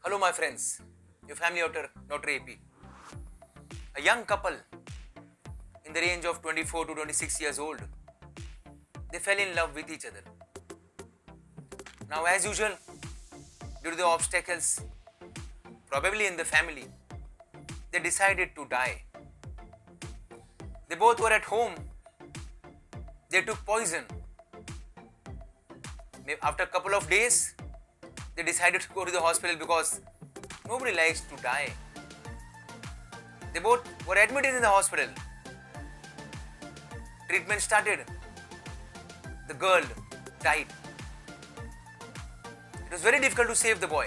Hello, my friends, your family doctor, Dr. AP. A young couple in the range of 24 to 26 years old, they fell in love with each other. Now, as usual, due to the obstacles, probably in the family, they decided to die. They both were at home. They took poison. After a couple of days, they decided to go to the hospital because nobody likes to die. They both were admitted in the hospital. Treatment started. The girl died. It was very difficult to save the boy.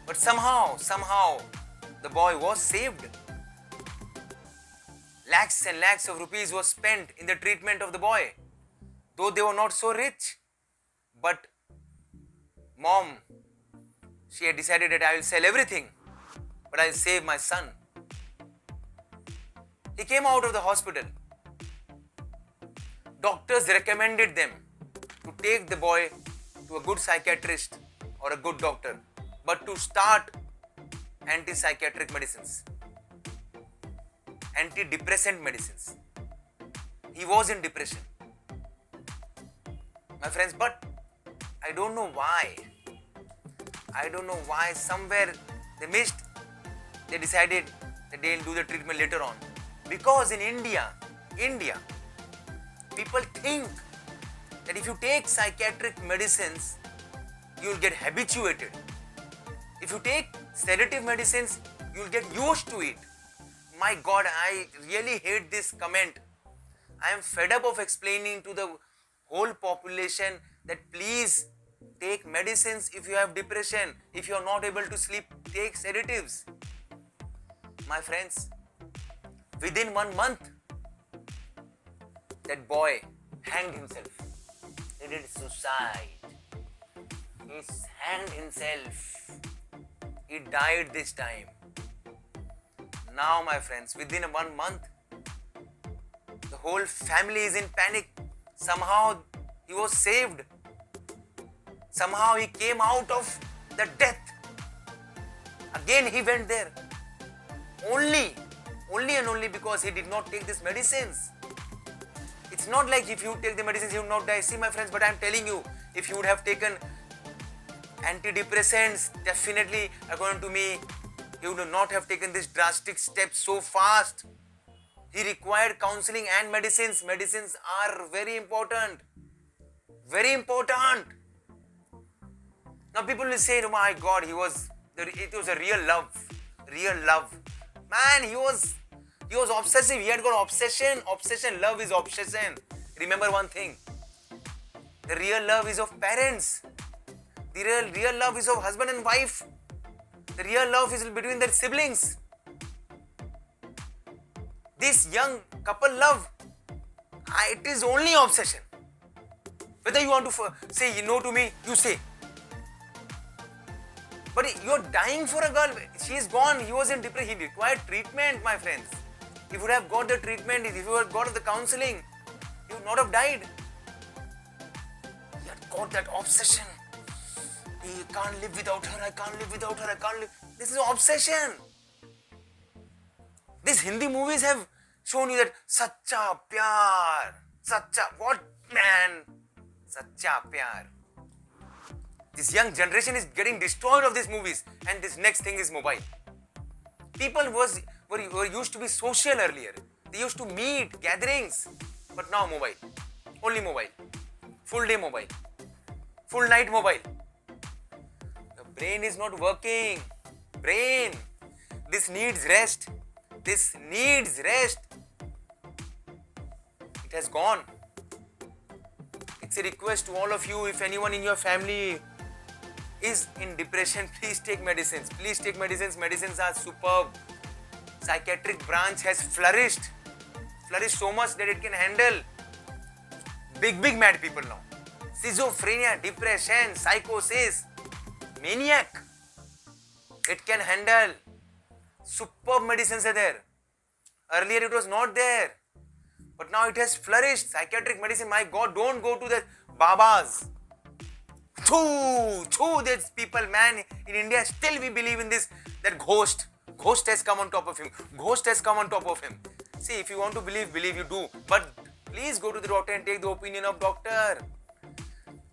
But somehow, the boy was saved. Lakhs and lakhs of rupees was spent in the treatment of the boy. Though they were not so rich. But mom, she had decided that I will sell everything, but I will save my son. He came out of the hospital. Doctors recommended them to take the boy to a good psychiatrist or a good doctor, but to start anti-psychiatric medicines, antidepressant medicines. He was in depression, my friends, but I don't know why. Somewhere they missed. They decided that they'll do the treatment later on. Because in India, people think that if you take psychiatric medicines, you'll get habituated. If you take sedative medicines, you'll get used to it. My God, I really hate this comment. I am fed up of explaining to the whole population that please take medicines if you have depression. If you are not able to sleep, take sedatives. My friends, within 1 month, that boy hanged himself. He did suicide. He hanged himself. He died this time. Now, my friends, within 1 month, the whole family is in panic. Somehow he was saved. Somehow he came out of the death. Again he went there. Only and only because he did not take these medicines. It's not like if you take the medicines, you will not die. See, my friends, but I am telling you, if you would have taken antidepressants, definitely, according to me, he would not have taken this drastic step so fast. He required counseling and medicines. Medicines are very important. Very important. Now people will say, oh my God, it was a real love. Man, he was obsessive. He had got obsession. Love is obsession. Remember one thing. The real love is of parents. The real love is of husband and wife. The real love is between their siblings. This young couple love, it is only obsession. Whether you want to say no to me, you say. But you're dying for a girl. She is gone. He was in depression. He required treatment, my friends. If you would have got the treatment, if you would have got the counseling, he would not have died. He had got that obsession. He can't live without her. I can't live without her. I can't live. This is obsession. These Hindi movies have shown you that Sacha Pyar. What man? Sacha Pyar. This young generation is getting destroyed of these movies, and this next thing is mobile. People were used to be social earlier. They used to meet, gatherings, but now mobile. Only mobile. Full day mobile. Full night mobile. The brain is not working. Brain. This needs rest. It has gone. It's a request to all of you, if anyone in your family is in depression, please take medicines. Medicines are superb. Psychiatric branch has flourished so much that it can handle big mad people now. Schizophrenia, depression, psychosis, maniac. It can handle. Superb medicines are there. Earlier it was not there. But now it has flourished. Psychiatric medicine, my God, don't go to the Babas. These people, man, in India still we believe in this, that ghost has come on top of him, See, if you want to believe you do, but please go to the doctor and take the opinion of doctor.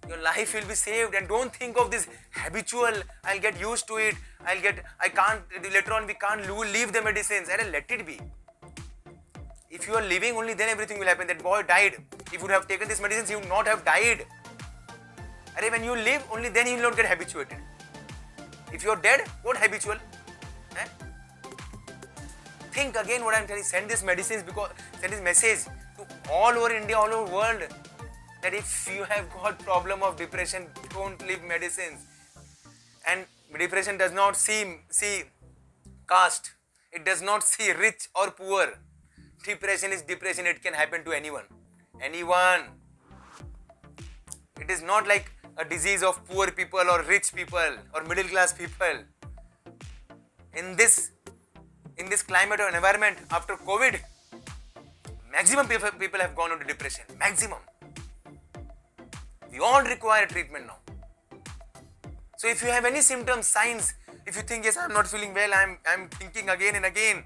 Your life will be saved. And don't think of this habitual, I'll get used to it, later on we can't leave the medicines. Let it be. If you are living, only then everything will happen. That boy died. If you would have taken these medicines, he would not have died. When you live, only then you will not get habituated. If you are dead, what habitual? Think again what I am telling. Send this message to all over India, all over world, that if you have got problem of depression, don't leave medicines. And depression does not see caste. It does not see rich or poor. Depression is depression. It can happen to anyone. It is not like a disease of poor people or rich people or middle class people. In this climate or environment after COVID, maximum people have gone into depression. Maximum. We all require treatment now. So if you have any symptoms, signs, if you think, yes, I'm not feeling well, I'm thinking again and again,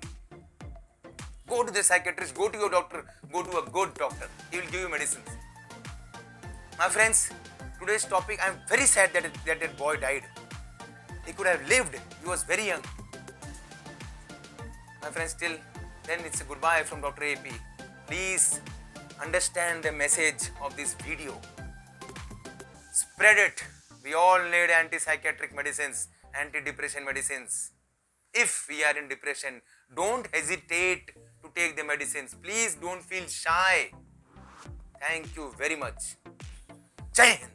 go to the psychiatrist, go to your doctor, go to a good doctor. He will give you medicines. My friends, today's topic, I'm very sad that boy died. He could have lived. He was very young. My friends, till then it's a goodbye from Dr. AP. Please understand the message of this video. Spread it. We all need anti-psychiatric medicines, anti-depression medicines. If we are in depression, don't hesitate to take the medicines. Please don't feel shy. Thank you very much. Jai Hind.